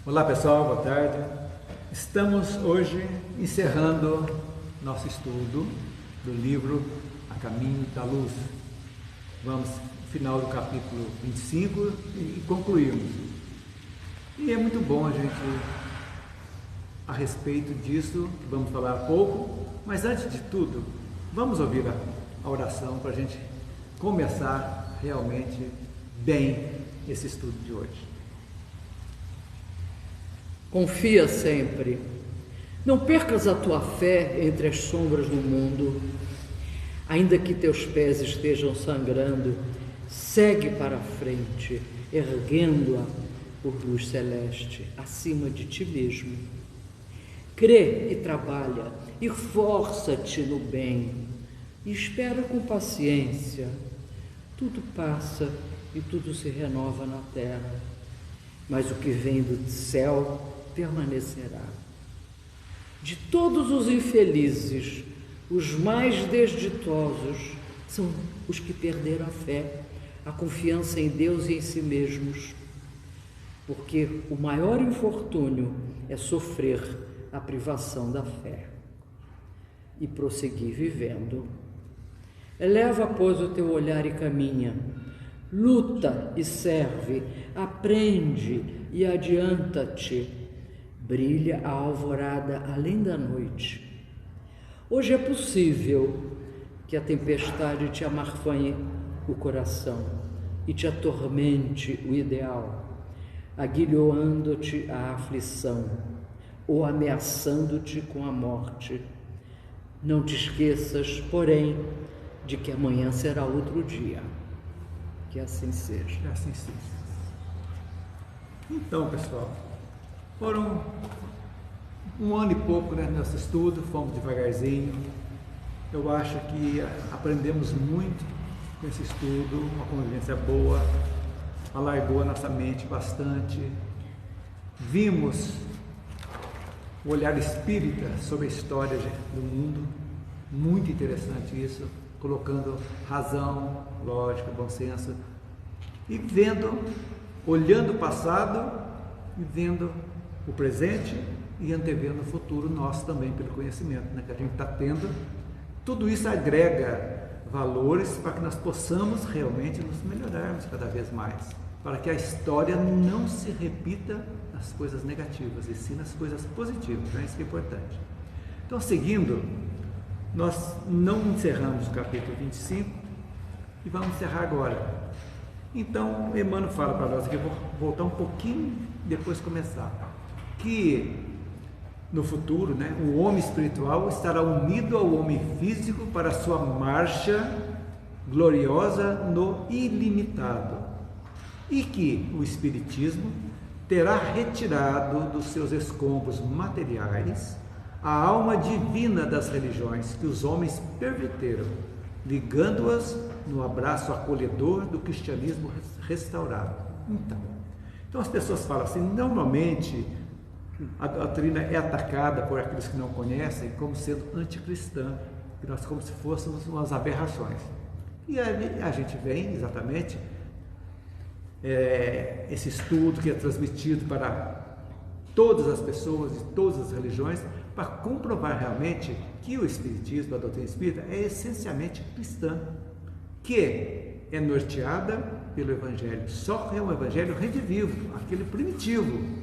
Olá pessoal, boa tarde. Estamos hoje encerrando nosso estudo do livro A Caminho da Luz. Vamos ao final do capítulo 25 e concluirmos. E é muito bom a gente, a respeito disso, vamos falar pouco, mas antes de tudo, vamos ouvir a oração para a gente começar realmente bem esse estudo de hoje. Confia sempre. Não percas a tua fé entre as sombras do mundo. Ainda que teus pés estejam sangrando, segue para a frente, erguendo-a por luz celeste, acima de ti mesmo. Crê e trabalha, e força-te no bem, e espera com paciência. Tudo passa e tudo se renova na terra, mas o que vem do céu permanecerá. De todos os infelizes, os mais desditosos são os que perderam a fé, a confiança em Deus e em si mesmos, porque o maior infortúnio é sofrer a privação da fé e prosseguir vivendo. Eleva, pois, o teu olhar e caminha, luta e serve, aprende e adianta-te. Brilha a alvorada além da noite. Hoje é possível que a tempestade te amarfanhe o coração e te atormente o ideal, aguilhoando-te a aflição ou ameaçando-te com a morte. Não te esqueças, porém, de que amanhã será outro dia. Que assim seja. Que assim seja. Então, pessoal, foram um ano e pouco, né, nosso estudo, fomos devagarzinho. Eu acho que aprendemos muito com esse estudo, uma convivência boa, alargou a nossa mente bastante. Vimos o olhar espírita sobre a história do mundo, muito interessante isso, colocando razão, lógica, bom senso, e olhando o passado e vendo o presente e antevendo o futuro nosso também pelo conhecimento, né, que a gente está tendo. Tudo isso agrega valores para que nós possamos realmente nos melhorarmos cada vez mais, para que a história não se repita nas coisas negativas, e sim nas coisas positivas, né? Isso que é importante. Então, seguindo, nós não encerramos o capítulo 25 e vamos encerrar agora. Então, Emmanuel fala para nós aqui, eu vou voltar um pouquinho depois começar, que no futuro, né, o homem espiritual estará unido ao homem físico para a sua marcha gloriosa no ilimitado, e que o espiritismo terá retirado dos seus escombros materiais a alma divina das religiões que os homens perverteram, ligando-as no abraço acolhedor do cristianismo restaurado. Então as pessoas falam assim, normalmente a doutrina é atacada por aqueles que não conhecem como sendo anticristã, que nós como se fôssemos umas aberrações. E aí a gente vem exatamente esse estudo que é transmitido para todas as pessoas de todas as religiões, para comprovar realmente que o Espiritismo, a doutrina espírita, é essencialmente cristã, que é norteada pelo Evangelho, só que é um Evangelho redivivo, aquele primitivo,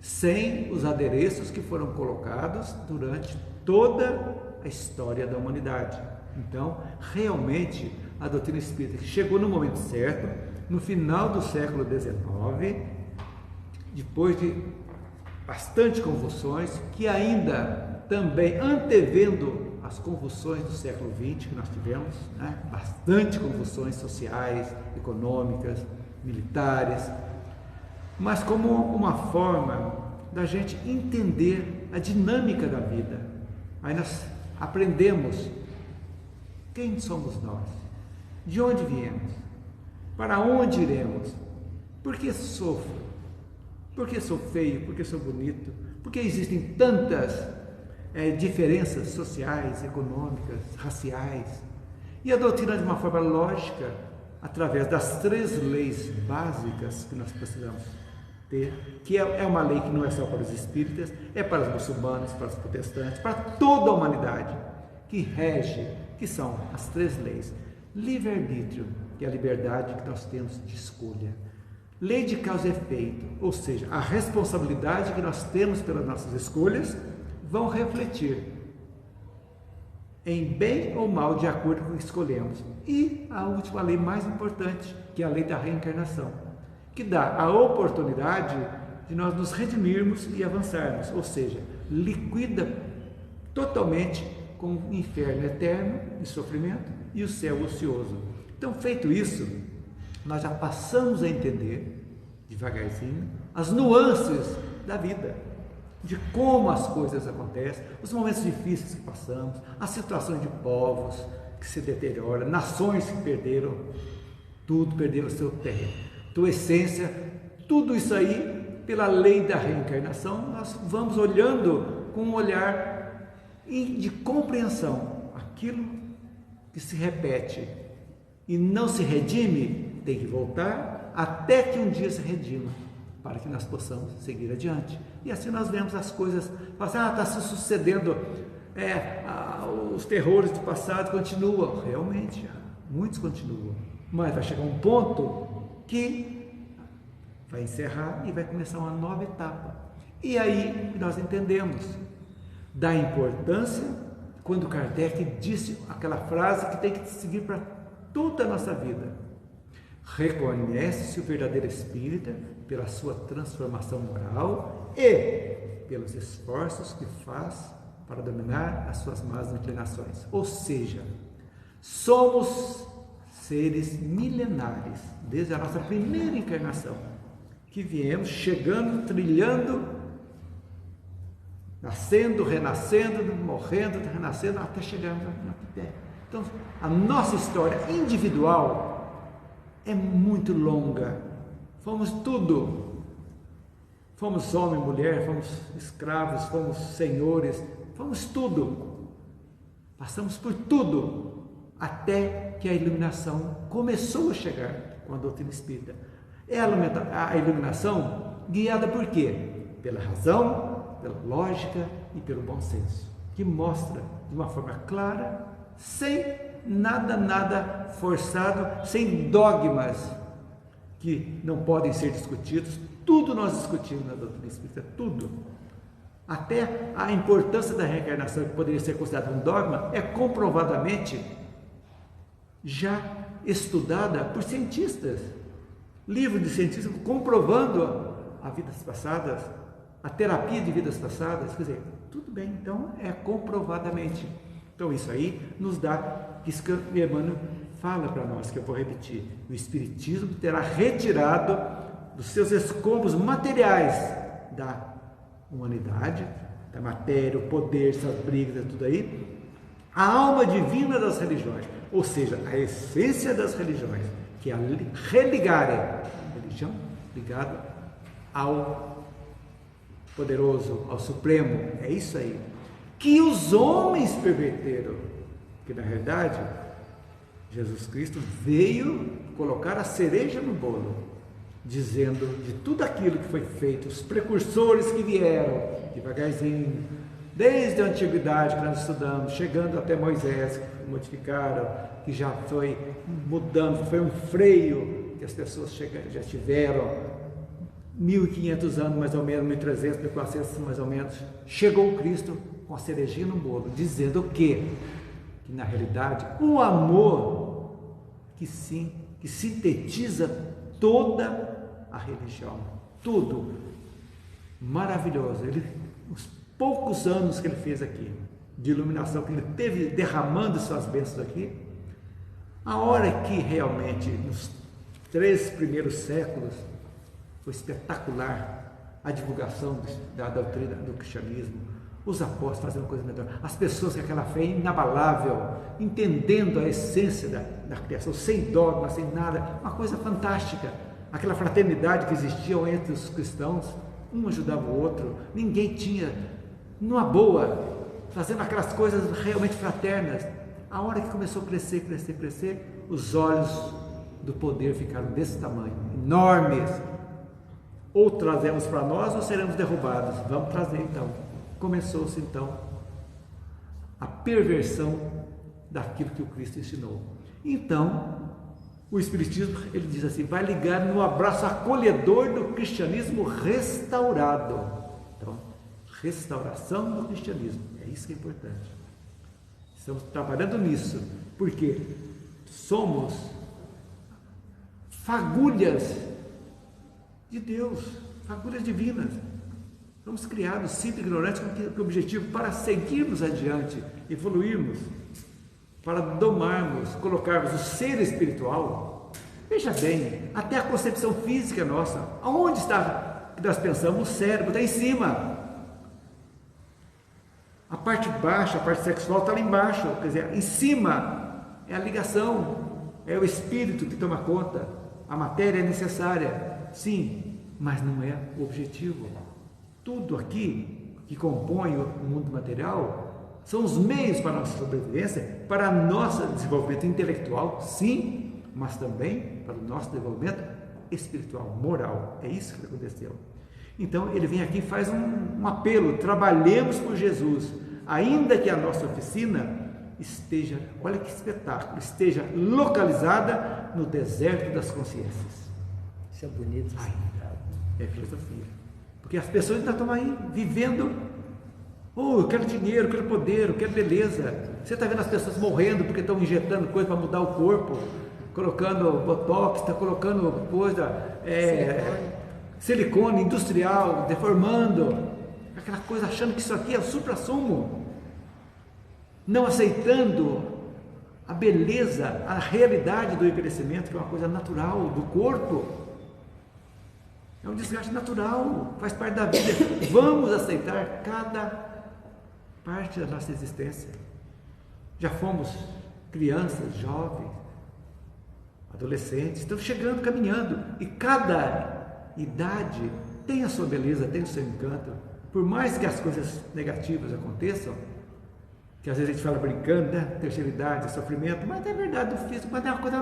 sem os adereços que foram colocados durante toda a história da humanidade. Então, realmente, a doutrina espírita que chegou no momento certo, no final do século XIX, depois de bastante convulsões, que ainda também antevendo as convulsões do século XX que nós tivemos, né? Bastante convulsões sociais, econômicas, militares, mas como uma forma da gente entender a dinâmica da vida. Aí nós aprendemos quem somos nós, de onde viemos, para onde iremos, por que sofro, por que sou feio, por que sou bonito, por que existem tantas diferenças sociais, econômicas, raciais. E a doutrina, de uma forma lógica, através das 3 leis básicas que nós precisamos que é uma lei que não é só para os espíritas, é para os muçulmanos, para os protestantes, para toda a humanidade, que rege, que são as 3 leis. Livre-arbítrio, que é a liberdade que nós temos de escolha. Lei de causa e efeito, ou seja, a responsabilidade que nós temos pelas nossas escolhas vão refletir em bem ou mal de acordo com o que escolhemos. E a última lei mais importante, que é a lei da reencarnação, que dá a oportunidade de nós nos redimirmos e avançarmos, ou seja, liquida totalmente com o inferno eterno de sofrimento e o céu ocioso. Então, feito isso, nós já passamos a entender, devagarzinho, as nuances da vida, de como as coisas acontecem, os momentos difíceis que passamos, as situações de povos que se deterioram, nações que perderam tudo, perderam seu terreno, sua essência, tudo isso aí, pela lei da reencarnação, nós vamos olhando com um olhar de compreensão. Aquilo que se repete e não se redime, tem que voltar até que um dia se redima, para que nós possamos seguir adiante. E assim nós vemos as coisas, está se sucedendo, os terrores do passado continuam, realmente, muitos continuam, mas vai chegar um ponto que vai encerrar e vai começar uma nova etapa. E aí nós entendemos da importância, quando Kardec disse aquela frase que tem que seguir para toda a nossa vida: reconhece-se o verdadeiro espírita pela sua transformação moral e pelos esforços que faz para dominar as suas más inclinações. Ou seja, somos seres milenares, desde a nossa primeira encarnação, que viemos chegando, trilhando, nascendo, renascendo, morrendo, renascendo, até chegarmos na Terra. Então, a nossa história individual é muito longa. Fomos tudo. Fomos homem, mulher, fomos escravos, fomos senhores, fomos tudo. Passamos por tudo, até que a iluminação começou a chegar com a doutrina espírita. É a iluminação guiada por quê? Pela razão, pela lógica e pelo bom senso, que mostra de uma forma clara, sem nada forçado, sem dogmas que não podem ser discutidos. Tudo nós discutimos na doutrina espírita, tudo. Até a importância da reencarnação, que poderia ser considerada um dogma, é comprovadamente já estudada por cientistas. Livros de cientistas comprovando as vidas passadas, a terapia de vidas passadas. Quer dizer, tudo bem, então é comprovadamente. Então isso aí nos dá, isso que Emmanuel fala para nós, que eu vou repetir: o Espiritismo terá retirado dos seus escombros materiais da humanidade, da matéria, o poder, essas brigas, tudo aí, a alma divina das religiões, ou seja, a essência das religiões, que é religarem a religião ligada ao poderoso, ao supremo. É isso aí que os homens perverteram, que na realidade Jesus Cristo veio colocar a cereja no bolo, dizendo de tudo aquilo que foi feito, os precursores que vieram devagarzinho, desde a antiguidade que nós estudamos, chegando até Moisés, que modificaram, que já foi mudando, foi um freio que as pessoas já tiveram 1500 anos mais ou menos, 1300, 1400 mais ou menos, chegou o Cristo com a cerejinha no bolo, dizendo o quê? Que na realidade um amor que sintetiza toda a religião, tudo maravilhoso. Os poucos anos que ele fez aqui de iluminação, que ele teve derramando suas bênçãos aqui, a hora que realmente nos 3 primeiros séculos foi espetacular a divulgação da doutrina do cristianismo, os apóstolos fazendo coisa melhor, as pessoas com aquela fé inabalável, entendendo a essência da criação, sem dogma, sem nada, uma coisa fantástica, aquela fraternidade que existia entre os cristãos, um ajudava o outro, ninguém tinha, numa boa, fazendo aquelas coisas realmente fraternas. A hora que começou a crescer, os olhos do poder ficaram desse tamanho, enormes, Ou trazemos para nós ou seremos derrubados. Vamos trazer então. Começou-se então a perversão daquilo que o Cristo ensinou. Então, o Espiritismo, ele diz assim, vai ligar no abraço acolhedor do cristianismo restaurado. Então, restauração do cristianismo, é isso que é importante. Estamos trabalhando nisso, porque somos fagulhas de Deus, fagulhas divinas. Somos criados, simples e ignorantes, com o objetivo para seguirmos adiante, evoluirmos, para domarmos, colocarmos o ser espiritual. Veja bem, até a concepção física nossa, aonde está que nós pensamos? O cérebro está em cima. A parte baixa, a parte sexual está lá embaixo, quer dizer, em cima é a ligação, é o espírito que toma conta. A matéria é necessária, sim, mas não é o objetivo. Tudo aqui que compõe o mundo material são os meios para a nossa sobrevivência, para o nosso desenvolvimento intelectual, sim, mas também para o nosso desenvolvimento espiritual, moral. É isso que aconteceu. Então ele vem aqui e faz um apelo: trabalhemos por Jesus, ainda que a nossa oficina esteja, olha que espetáculo, esteja localizada no deserto das consciências. Isso é bonito. É filosofia. Porque as pessoas ainda estão aí vivendo, eu quero dinheiro, eu quero poder, eu quero beleza. Você está vendo as pessoas morrendo porque estão injetando coisa para mudar o corpo, colocando botox, está colocando coisa, silicone industrial, deformando, aquela coisa, achando que isso aqui é o supra-sumo, não aceitando a beleza, a realidade do envelhecimento, que é uma coisa natural do corpo. É um desgaste natural, faz parte da vida. Vamos aceitar cada parte da nossa existência. Já fomos crianças, jovens, adolescentes, estamos chegando, caminhando, e cada idade tem a sua beleza, tem o seu encanto. Por mais que as coisas negativas aconteçam, que às vezes a gente fala brincando, né? Terceira idade, sofrimento, mas é verdade do físico, mas é uma coisa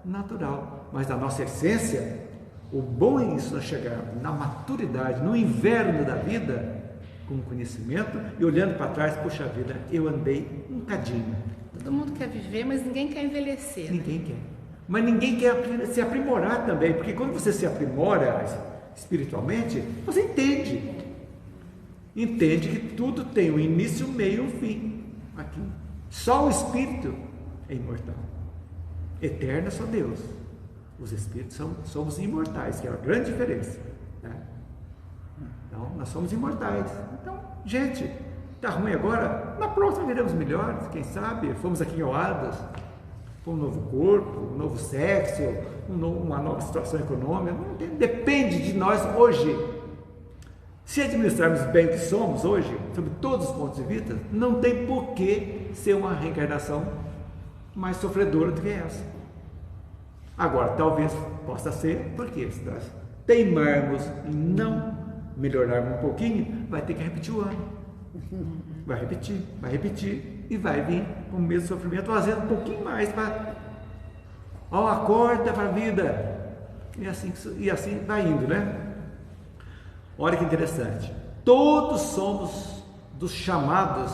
natural, mas da nossa essência. O bom é isso, nós chegarmos na maturidade, no inverno da vida, com conhecimento e olhando para trás, puxa vida, eu andei um cadinho. Todo mundo quer viver, mas ninguém quer envelhecer. Ninguém quer. Mas ninguém quer se aprimorar também, porque quando você se aprimora espiritualmente, você entende que tudo tem um início, um meio e um fim. Aqui. Só o espírito é imortal. Eterno é só Deus. Os espíritos somos imortais, que é a grande diferença, né? Então, nós somos imortais. Então, gente, está ruim agora, na próxima viremos melhores, quem sabe? Fomos aquinhoados com um novo corpo, um novo sexo, uma nova situação econômica. Depende de nós hoje. Se administrarmos bem o que somos hoje, sobre todos os pontos de vista, não tem por que ser uma reencarnação mais sofredora do que essa. Agora, talvez possa ser, porque se nós teimarmos em não melhorarmos um pouquinho, vai ter que repetir o ano. Vai repetir e vai vir com o mesmo sofrimento, fazendo um pouquinho mais para acorda para a vida. E assim vai indo, né? Olha que interessante. Todos somos dos chamados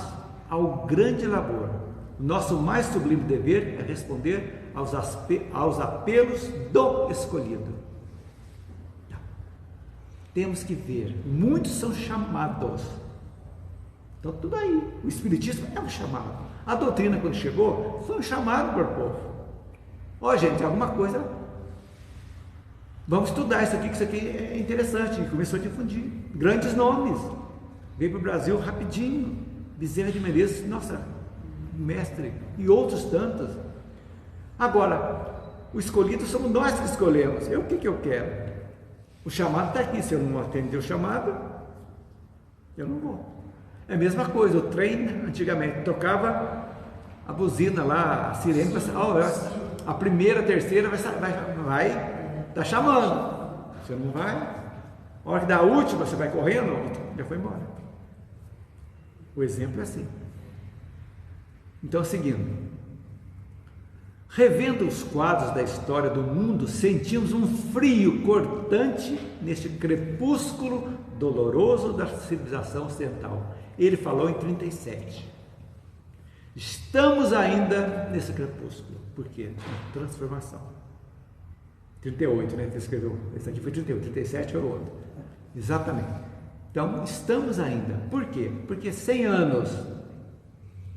ao grande labor. Nosso mais sublime dever é responder aos apelos do escolhido. Temos que ver, muitos são chamados. Então tudo aí, o Espiritismo é um chamado. A doutrina, quando chegou, foi um chamado para o povo. Gente, alguma coisa, vamos estudar isso aqui, que isso aqui é interessante. E começou a difundir grandes nomes, veio para o Brasil rapidinho. Bezerra de Menezes, nossa, mestre, e outros tantos. Agora, o escolhido somos nós que escolhemos. O que eu quero? O chamado está aqui. Se eu não atender o chamado, eu não vou. É a mesma coisa. O trem, antigamente, tocava a buzina lá, a sirene, a primeira, a terceira vai tá chamando. Você não vai. A hora que dá a última, você vai correndo, já foi embora. O exemplo é assim. Então, seguindo. Revendo os quadros da história do mundo, sentimos um frio cortante neste crepúsculo doloroso da civilização ocidental. Ele falou em 37. Estamos ainda nesse crepúsculo. Por quê? Transformação. 38, né? Ele escreveu. Esse aqui foi 38, 37 foi o outro. Exatamente. Então, estamos ainda. Por quê? Porque 100 anos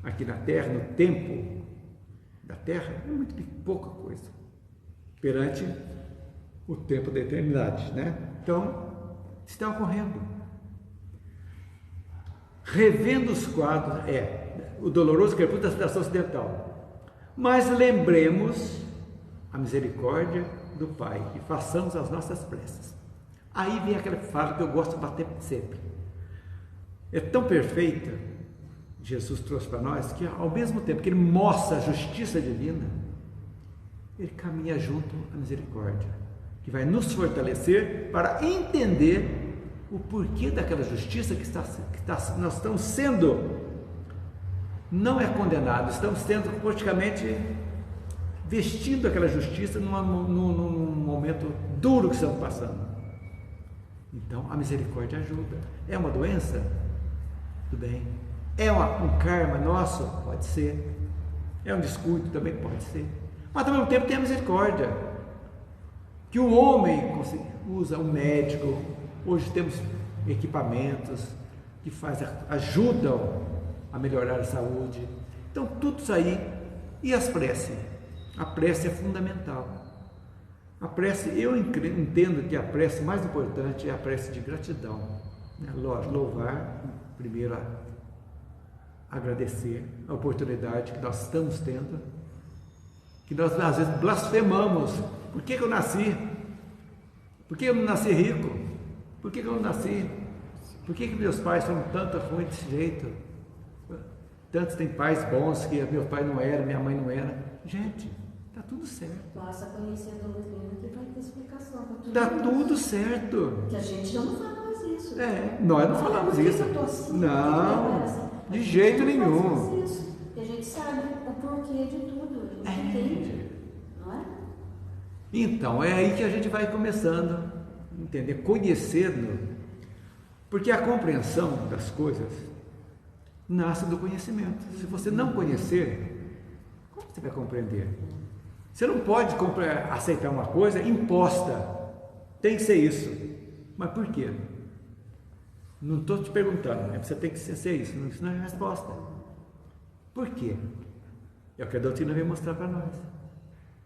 aqui na Terra, no tempo da Terra, é muito pouca coisa perante o tempo da eternidade, né? Então, está ocorrendo. Revendo os quadros, o doloroso crepúsculo da civilização ocidental. Mas lembremos a misericórdia do Pai e façamos as nossas preces. Aí vem aquela fala que eu gosto de bater sempre. É tão perfeita, Jesus trouxe para nós, que ao mesmo tempo que Ele mostra a justiça divina, Ele caminha junto à misericórdia, que vai nos fortalecer para entender o porquê daquela justiça nós estamos sendo, não é condenados, estamos sendo praticamente vestindo aquela justiça num momento duro que estamos passando. Então a misericórdia ajuda. É uma doença? Tudo bem. É um karma nosso? Pode ser. É um descuido? Também pode ser. Mas ao mesmo tempo tem a misericórdia, que o homem usa, o médico. Hoje temos equipamentos que ajudam a melhorar a saúde. Então tudo isso aí. E as preces? A prece é fundamental. A prece, eu entendo que a prece mais importante é a prece de gratidão, né? Louvar, primeiro agradecer a oportunidade que nós estamos tendo, que nós às vezes blasfemamos. Por que eu nasci? Por que eu não nasci rico? Por que eu não nasci? Por que meus pais foram tanto ruins desse jeito? Tantos têm pais bons que meu pai não era, minha mãe não era. Gente, está tudo certo. Basta conhecer a doutrina que vai ter explicação para tudo. Está tudo certo. Que a gente já não fala mais isso. Nós não falamos isso. Eu tô assim, não, de jeito nenhum. Isso. E a gente sabe o porquê de tudo. A gente entende, não é? Então, é aí que a gente vai começando a entender, conhecendo, porque a compreensão das coisas nasce do conhecimento. Se você não conhecer, como você vai compreender? Você não pode aceitar uma coisa imposta, tem que ser isso. Mas por quê? Não estou te perguntando, né? Você tem que ser isso, não é a resposta. Por quê? É o que a doutrina veio mostrar para nós.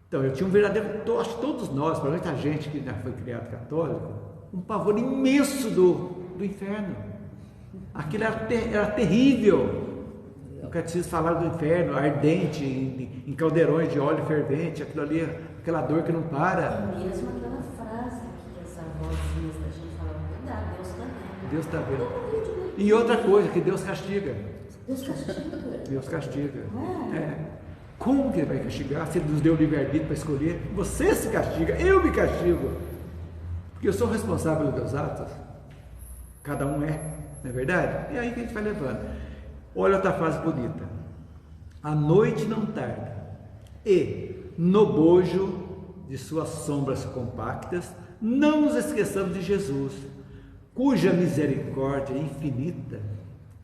Então, eu tinha um verdadeiro, acho que todos nós, para muita gente que já foi criado católico, um pavor imenso do inferno. Aquilo era terrível. O catecismo falava do inferno, ardente, em caldeirões de óleo fervente, aquilo ali, aquela dor que não para. E mesmo aquela frase que essa vozinha da gente falava, cuidado, Deus está vendo. Deus está vendo. E outra coisa, que Deus castiga. Deus castiga. Deus castiga. Como que Ele vai castigar? Se Ele nos deu o livre-arbítrio para escolher, você se castiga, eu me castigo. Porque eu sou responsável pelos meus atos. Cada um não é verdade? É aí que a gente vai levando. Olha outra frase bonita. A noite não tarda, e no bojo de suas sombras compactas, não nos esqueçamos de Jesus, cuja misericórdia infinita,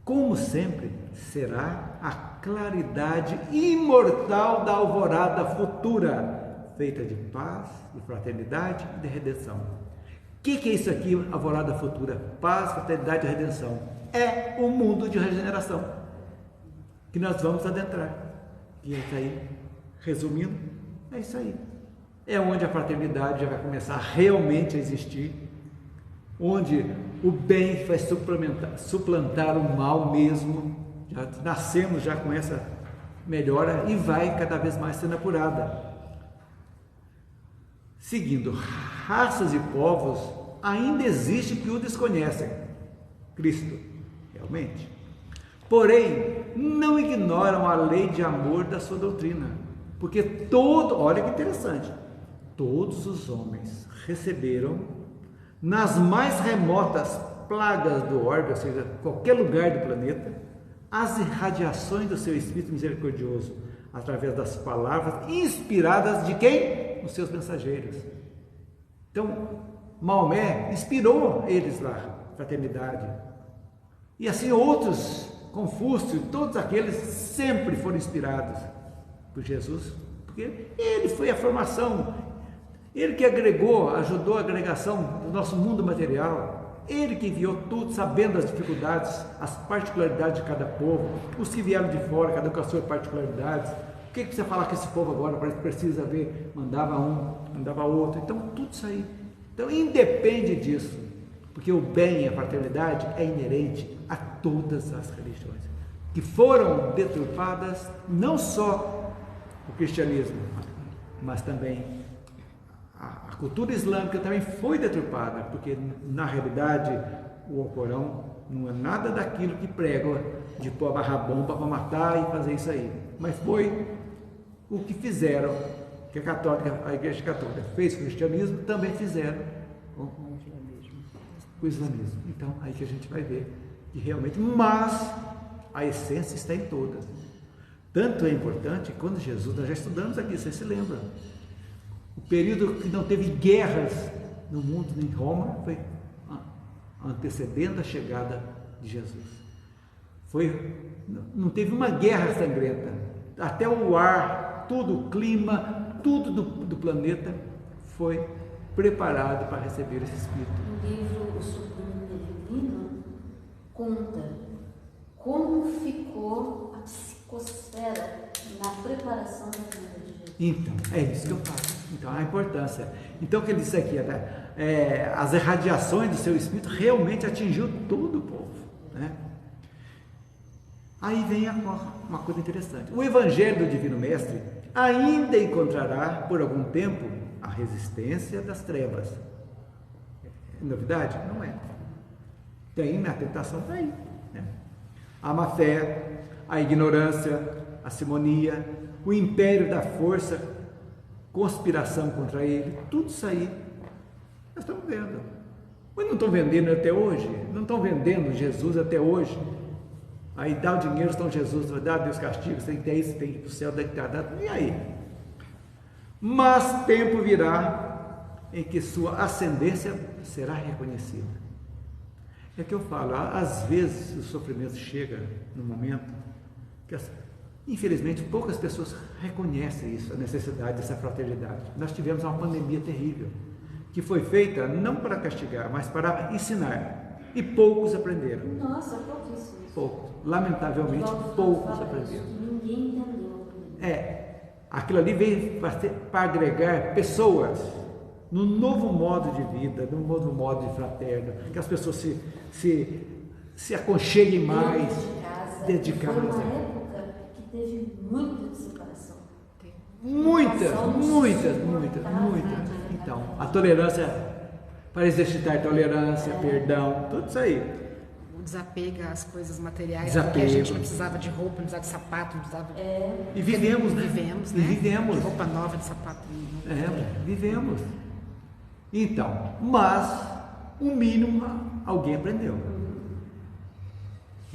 como sempre, será a claridade imortal da alvorada futura, feita de paz, de fraternidade e de redenção. O que é isso aqui, alvorada futura? Paz, fraternidade e redenção. É o mundo de regeneração que nós vamos adentrar. E é isso aí, resumindo, é isso aí. É onde a fraternidade já vai começar realmente a existir, onde o bem vai suplantar o mal mesmo. Já nascemos já com essa melhora e vai cada vez mais sendo apurada. Seguindo, raças e povos ainda existem que o desconhecem. Cristo, realmente. Porém, não ignoram a lei de amor da sua doutrina, porque olha que interessante, todos os homens receberam nas mais remotas plagas do orbe, ou seja, qualquer lugar do planeta, as irradiações do seu Espírito misericordioso, através das palavras inspiradas de quem? Os seus mensageiros. Então, Maomé inspirou eles lá, fraternidade. E assim outros, Confúcio, todos aqueles sempre foram inspirados por Jesus, porque ele foi a formação, ele que agregou, ajudou a agregação do nosso mundo material, ele que enviou tudo, sabendo as dificuldades, as particularidades de cada povo, os que vieram de fora, cada um com as suas particularidades. O que você falar com esse povo agora, precisa ver, mandava um, mandava outro, então tudo isso aí. Então independe disso, porque o bem e a fraternidade é inerente a todas as religiões, que foram deturpadas, não só o cristianismo, mas também a cultura islâmica também foi deturpada, porque na realidade o Alcorão não é nada daquilo que prega de pôr a barra bomba para matar e fazer isso aí, mas foi o que fizeram, que a Igreja Católica fez com o cristianismo, também fizeram com o islamismo. Então, aí que a gente vai ver que realmente, mas a essência está em todas. Tanto é importante que quando Jesus, nós já estudamos aqui, vocês se lembram, o período que não teve guerras no mundo, em Roma, foi antecedendo a chegada de Jesus. Não teve uma guerra sangrenta, até o ar, tudo, o clima, tudo do planeta foi preparado para receber esse Espírito. O livro O Sublime Divino conta como ficou a psicosfera na preparação da vida de Jesus. Então, é isso que eu falo. Então, a importância. Então, o que ele disse aqui, as irradiações do seu Espírito realmente atingiu todo o povo, né? Aí vem uma coisa interessante. O Evangelho do Divino Mestre ainda encontrará, por algum tempo, a resistência das trevas. É novidade? Não é. Tem na tentação, está aí, né? A má fé, a ignorância, a simonia, o império da força, conspiração contra ele, tudo isso aí nós estamos vendo. Mas não estão vendendo até hoje? Não estão vendendo Jesus até hoje? Aí dá o dinheiro, estão Jesus, vai dar Deus castigo, você tem que ter isso, tem que ir para o céu, tem que estar dado, e aí? Mas tempo virá em que sua ascendência será reconhecida. É que eu falo, às vezes o sofrimento chega no momento que, infelizmente, poucas pessoas reconhecem isso, a necessidade dessa fraternidade. Nós tivemos uma pandemia terrível, que foi feita não para castigar, mas para ensinar, e poucos aprenderam. Nossa, pouquíssimos. Poucos, lamentavelmente, poucos aprenderam. Ninguém entendeu. Aquilo ali veio para agregar pessoas no novo modo de vida, no novo modo de fraterno, que as pessoas se aconcheguem mais dentro de casa. Foi uma época que teve muita separação. Muitas. Então, a tolerância, para exercitar tolerância, perdão, tudo isso aí. O desapego às coisas materiais, Desapego. porque a gente não precisava de roupa, não precisava de sapato, não precisava... E vivemos, né? Vivemos, né? E vivemos. De roupa nova, de sapato. Vivemos. Então, mas o mínimo alguém aprendeu.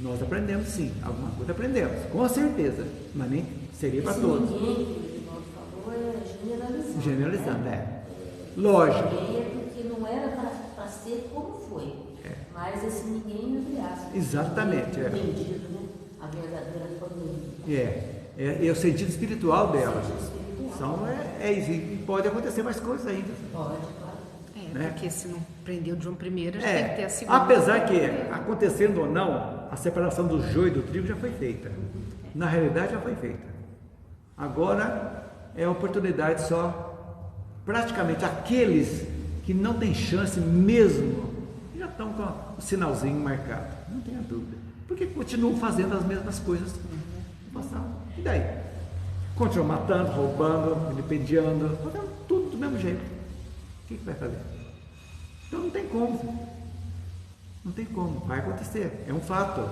Nós aprendemos sim, alguma coisa aprendemos, com certeza, mas nem seria para todos. Ninguém, que o falou, é generalizando. Generalizando, lógico. Ninguém, porque não era para ser como foi. Mas esse ninguém, entre aspas. Exatamente, entendido, né? A verdadeira pandemia. É o sentido espiritual dela. E pode acontecer mais coisas ainda. Pode, claro. Né? Porque se não prendeu de uma primeira, já tem que ter a segunda. Apesar que, acontecendo ou não, a separação do joio e do trigo já foi feita. Na realidade já foi feita. Agora é a oportunidade só, praticamente aqueles que não têm chance mesmo, já estão com o sinalzinho marcado, não tenha dúvida, porque continuam fazendo as mesmas coisas no passado. E daí? Continuam matando, roubando, vilipendiando, fazendo tudo do mesmo jeito. O que vai fazer? Então não tem como. Não tem como, vai acontecer, é um fato.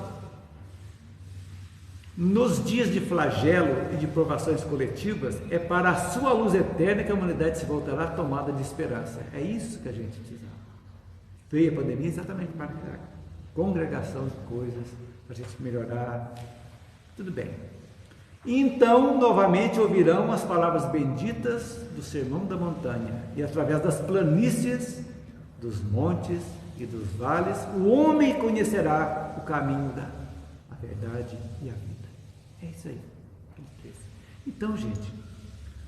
Nos dias de flagelo e de provações coletivas, é para a sua luz eterna que a humanidade se voltará tomada de esperança. É isso que a gente precisava. Veio a pandemia exatamente para a congregação de coisas, para a gente melhorar. Tudo bem. E então, novamente, ouvirão as palavras benditas do Sermão da Montanha, e através das planícies, dos montes e dos vales, o homem conhecerá o caminho a verdade e a vida. É isso aí. Então, gente,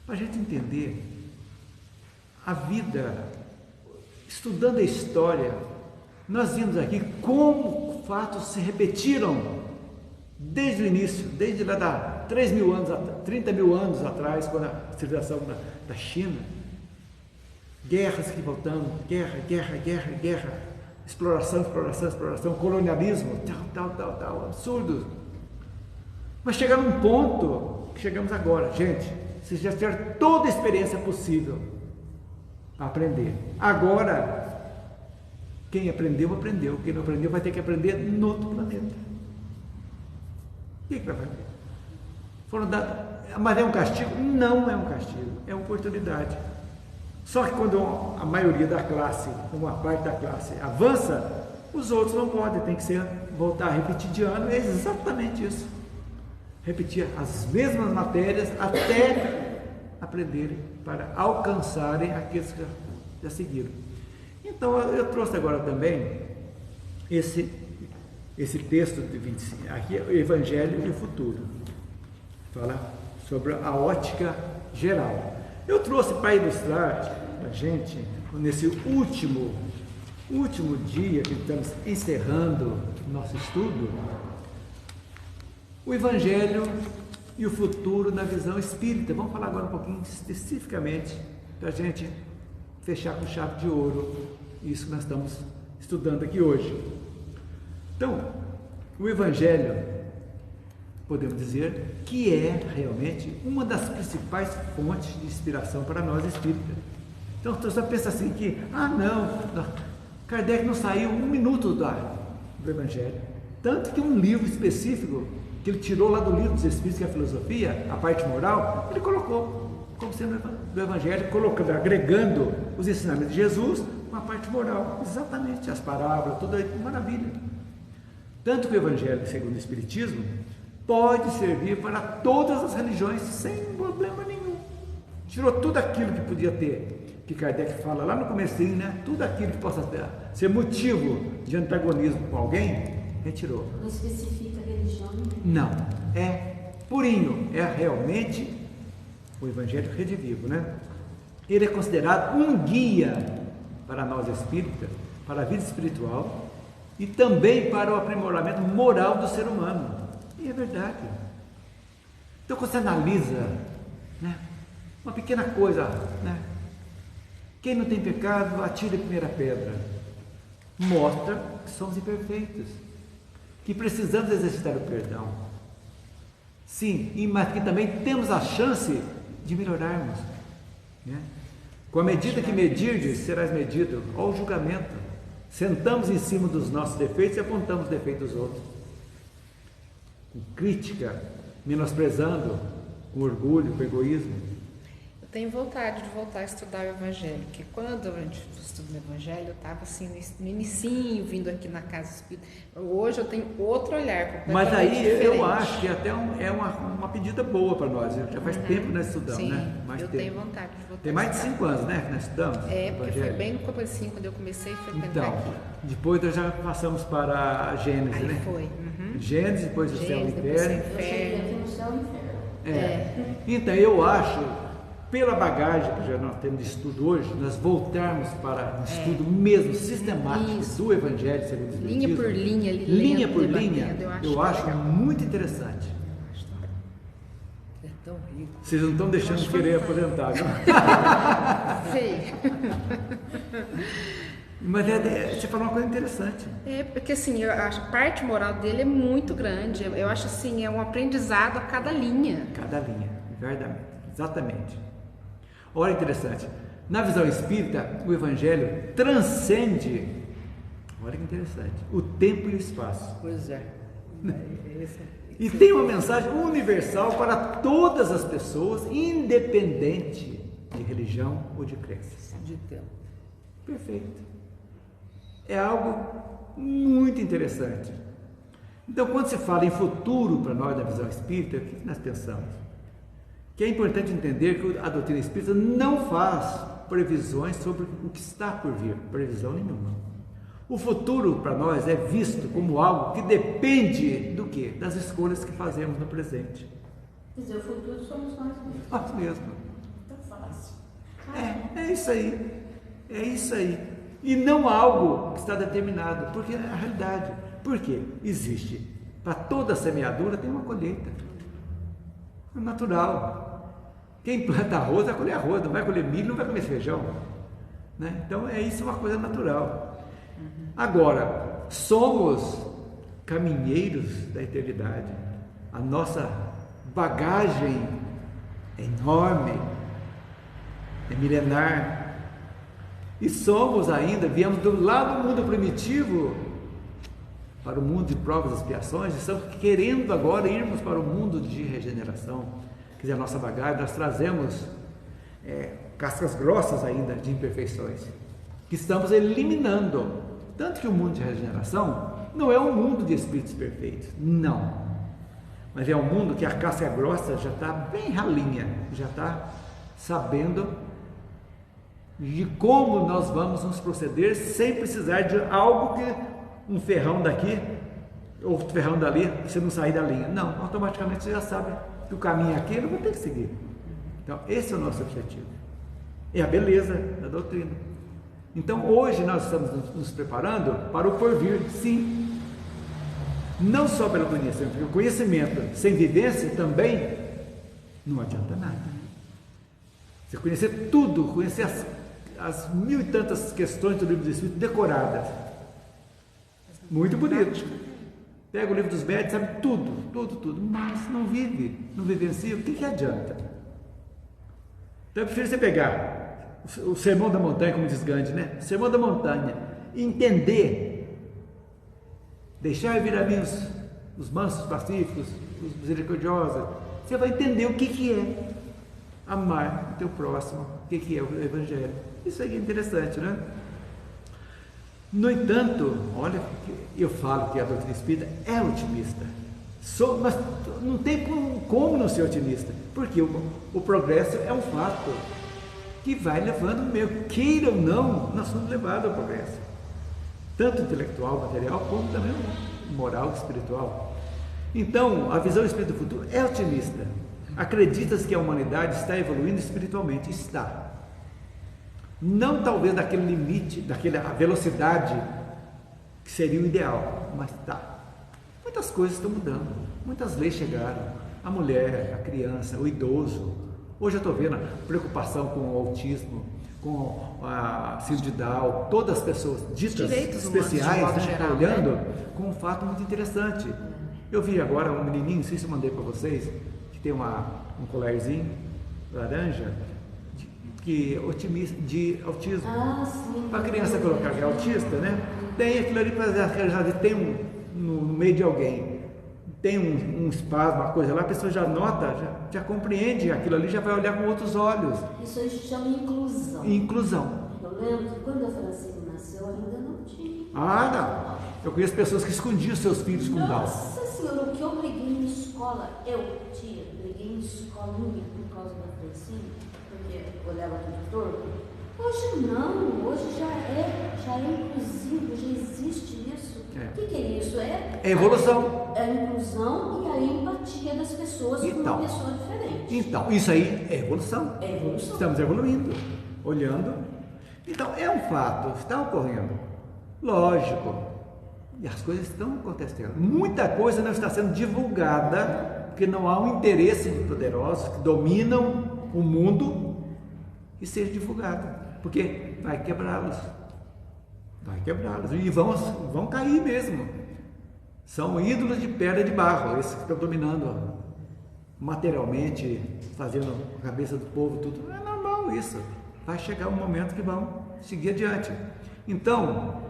para a gente entender a vida, estudando a história, nós vimos aqui como fatos se repetiram desde o início, desde lá da 30 mil anos atrás, quando a civilização da China, guerras que voltando, guerra, exploração, colonialismo, tal, absurdo. Mas chegamos num ponto que chegamos agora, gente, vocês já tiveram toda a experiência possível para aprender. Agora, quem aprendeu, quem não aprendeu vai ter que aprender no outro planeta. O que vai fazer? Mas é um castigo? Não é um castigo, é uma oportunidade. Só que quando a maioria da classe, uma parte da classe avança, os outros não podem, tem que voltar a repetir de ano, é exatamente isso. Repetir as mesmas matérias até aprenderem, para alcançarem aqueles que já seguiram. Então eu trouxe agora também esse texto de 25, aqui é o Evangelho e o Futuro. Fala sobre a ótica geral. Eu trouxe para ilustrar a gente, nesse último dia que estamos encerrando nosso estudo, o Evangelho e o futuro na visão espírita. Vamos falar agora um pouquinho especificamente, para a gente fechar com chave de ouro isso que nós estamos estudando aqui hoje. Então, o Evangelho, podemos dizer que é realmente uma das principais fontes de inspiração para nós espíritas. Então, você pensa assim que, não, Kardec não saiu um minuto do Evangelho. Tanto que um livro específico, que ele tirou lá do livro dos Espíritos, que é a filosofia, a parte moral, ele colocou como sendo do Evangelho, agregando os ensinamentos de Jesus com a parte moral. Exatamente, as parábolas, tudo aí, maravilha. Tanto que o Evangelho, segundo o Espiritismo, pode servir para todas as religiões sem problema nenhum. Tirou tudo aquilo que podia ter, que Kardec fala lá no comecinho, né? Tudo aquilo que possa ser motivo de antagonismo com alguém, retirou. Não especifica a religião? Não, é purinho, é realmente o Evangelho redivivo, né? Ele é considerado um guia para nós espíritas, para a vida espiritual e também para o aprimoramento moral do ser humano. E é verdade. Então, quando você analisa, né, uma pequena coisa, né, quem não tem pecado, atire a primeira pedra. Mostra que somos imperfeitos, que precisamos exercitar o perdão. Sim, mas que também temos a chance de melhorarmos, né? Com a medida que medirdes, serás medido. Olha o julgamento. Sentamos em cima dos nossos defeitos e apontamos os defeitos dos outros. Com crítica, menosprezando, com orgulho, com egoísmo. Eu tenho vontade de voltar a estudar o Evangelho, porque quando a gente estuda o Evangelho, eu estava assim no inicinho, vindo aqui na Casa Espírita. Hoje eu tenho outro olhar completamente Mas aí diferente. eu acho que até é uma pedida boa para nós. Já faz tempo que nós estudamos, sim, né? eu tenho vontade de voltar. Tem mais de 5 anos, né, que nós estudamos? É, porque foi bem no comecinho, quando eu comecei a frequentar então, aqui. Depois nós já passamos para a Gênesis, Aí né? foi. Gênesis, depois o céu e o depois o inferno. Eu cheguei aqui no céu e no inferno. Então, eu acho, pela bagagem que já nós temos de estudo hoje, nós voltarmos para um estudo mesmo sistemático do Evangelho segundo o Espiritismo. Linha por linha, ali linha lendo, por debatendo, linha, eu acho legal. muito interessante. É tão rico. Vocês não estão deixando de querer aposentar, não? Sei. Mas você falou uma coisa interessante. É, porque assim, a parte moral dele é muito grande. Eu acho assim, é um aprendizado a cada linha. Cada linha, verdade, exatamente. Olha, interessante. Na visão espírita, o Evangelho transcende, olha que interessante, o tempo e o espaço. Pois é. E tem uma mensagem universal para todas as pessoas, independente de religião ou de crenças. De tempo. Perfeito. É algo muito interessante. Então, quando se fala em futuro para nós da visão espírita, o que nós pensamos? Que é importante entender que a doutrina espírita não faz previsões sobre o que está por vir, previsão nenhuma. O futuro para nós é visto como algo que depende do quê? Das escolhas que fazemos no presente. Quer dizer, o futuro somos nós mesmos. Nós mesmos. Tão fácil. É isso aí. É isso aí. E não algo que está determinado, porque é a realidade. Por quê? Existe. Para toda semeadura tem uma colheita. É natural. Quem planta arroz vai colher arroz, não vai colher milho, não vai colher feijão. Né? Então isso é uma coisa natural. Agora, somos caminheiros da eternidade. A nossa bagagem é enorme, é milenar. E somos ainda, viemos lá do mundo primitivo para o mundo de provas e expiações, e estamos querendo agora irmos para o mundo de regeneração. Quer dizer, a nossa bagagem, nós trazemos cascas grossas ainda de imperfeições, que estamos eliminando. Tanto que o mundo de regeneração não é um mundo de espíritos perfeitos, não. Mas é um mundo que a casca grossa já está bem ralinha, já está sabendo de como nós vamos nos proceder sem precisar de algo que um ferrão daqui, outro ferrão dali, você não sair da linha. Não, automaticamente você já sabe que o caminho é aquele, eu vou ter que seguir. Então, esse é o nosso objetivo. É a beleza da doutrina. Então, hoje nós estamos nos preparando para o porvir, sim. Não só pelo conhecimento, porque o conhecimento sem vivência também não adianta nada. Você conhecer tudo, conhecer as mil e tantas questões do livro do Espírito decoradas. Muito bonito. Pega o livro dos médios, sabe tudo, mas não vive, não vivencia, o que adianta? Então eu prefiro você pegar o Sermão da Montanha, como diz Gandhi, né? O Sermão da Montanha, entender, deixar vir a mim os mansos, pacíficos, os misericordiosos, você vai entender o que é amar o teu próximo, o que é o Evangelho. Isso aí é interessante, né? No entanto, olha, eu falo que a doutrina espírita é otimista, mas não tem como não ser otimista, porque o progresso é um fato que vai levando mesmo, queira ou não, nós somos levados ao progresso, tanto intelectual, material, como também moral, espiritual. Então, a visão espírita do futuro é otimista, acredita-se que a humanidade está evoluindo espiritualmente, está. Não talvez daquele limite, daquela velocidade que seria o ideal, mas está. Muitas coisas estão mudando, muitas leis chegaram. A mulher, a criança, o idoso. Hoje eu estou vendo a preocupação com o autismo, com a síndrome de Down, todas as pessoas ditas especiais, né, geral, olhando com um fato muito interessante. Eu vi agora um menininho, não sei se eu mandei para vocês, que tem um colarzinho laranja, que otimista, de autismo. Para a criança colocar que é autista, né? Tem aquilo ali para tem no meio de alguém, tem um espasmo, uma coisa lá, a pessoa já nota, já compreende aquilo ali, já vai olhar com outros olhos. Isso aí se chama inclusão. Inclusão. Eu lembro que quando a Francine nasceu, ainda não tinha. Não. Eu conheço pessoas que escondiam seus filhos com Down. Nossa Senhora, o que eu briguei em escola, briguei em escola muito por causa da Francine, porque olhava tudo torto. Hoje não, hoje já é inclusivo, já existe isso. O que é isso? É evolução. É a inclusão e a empatia das pessoas com uma pessoa diferente. Então, isso aí é evolução. É evolução. Estamos evoluindo, olhando. Então, é um fato, está ocorrendo. Lógico. E as coisas estão acontecendo. Muita coisa não está sendo divulgada, porque não há um interesse de poderosos que dominam o mundo e seja divulgado. Porque vai quebrá-los. E vão cair mesmo. São ídolos de pedra e de barro, esses que estão dominando materialmente, fazendo a cabeça do povo, tudo. É normal isso. Vai chegar um momento que vão seguir adiante. Então,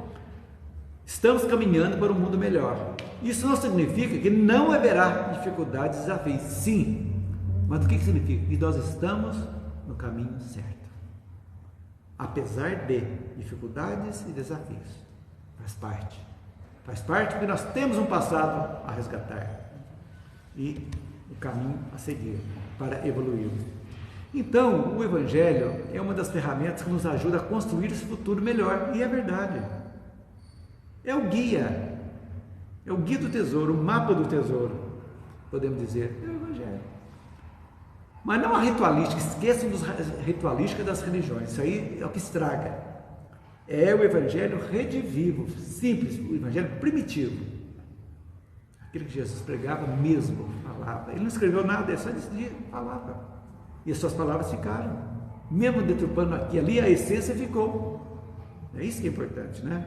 estamos caminhando para um mundo melhor. Isso não significa que não haverá dificuldades e desafios. Sim. Mas o que significa? Que nós estamos no caminho certo. Apesar de dificuldades e desafios, faz parte. Faz parte porque nós temos um passado a resgatar e o caminho a seguir para evoluirmos. Então, o Evangelho é uma das ferramentas que nos ajuda a construir esse futuro melhor, e é verdade. É o guia do tesouro, o mapa do tesouro, podemos dizer, é o Evangelho. Mas não a ritualística, esqueçam dos ritualísticas das religiões, isso aí é o que estraga. É o Evangelho redivivo, simples, o Evangelho primitivo. Aquilo que Jesus pregava mesmo, falava. Ele não escreveu nada, ele só decidia, falava. E as suas palavras ficaram. Mesmo deturpando aqui e ali, a essência ficou. É isso que é importante, né?